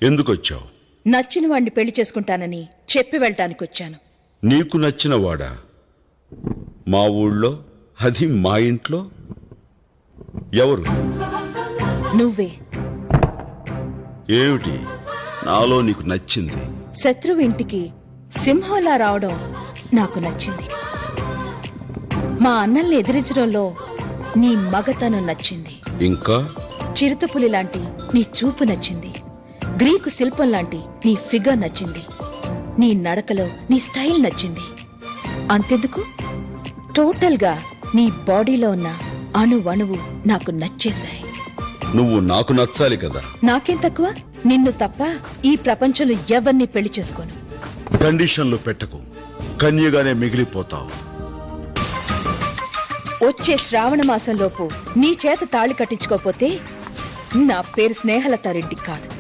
ఎందుకొచ్చావు? నచ్చిన వాడిని పెళ్లి చేసుకుంటానని చెప్పి వెళ్ళటానికి వచ్చాను. నీకు నచ్చిన వాడా? మా ఊళ్ళో, అది మా ఇంట్లో? ఎవరు? నువ్వే. ఏమిటి నాలో నీకు నచ్చింది? శత్రువు ఇంటికి సింహంలా రావడం నాకు నచ్చింది. మా అన్నల్ని ఎదిరించడంలో నీ మగతనం నచ్చింది. ఇంకా చిరుతపులి లాంటి నీ చూపు నచ్చింది. గ్రీకు శిల్పం లాంటి నీ ఫిగర్ నచ్చింది. నీ నడకలో నీ స్టైల్ నచ్చింది. అంతెందుకు, టోటల్ గా నీ బాడీలో ఉన్న అణువణువు నాకు నచ్చేశాయి. నువ్వు నాకు నచ్చాలి కదా. నాకేం తక్కువ? నిన్ను తప్ప ఈ ప్రపంచంలో ఎవరిని పెళ్లి చేసుకోను. కండిషన్లు పెట్టకు, కన్యగానే మిగిలిపోతావు. వచ్చే శ్రావణ మాసంలోపు నీ చేత తాళి కట్టించుకోపోతే నా పేరు స్నేహలతారెడ్డి కాదు.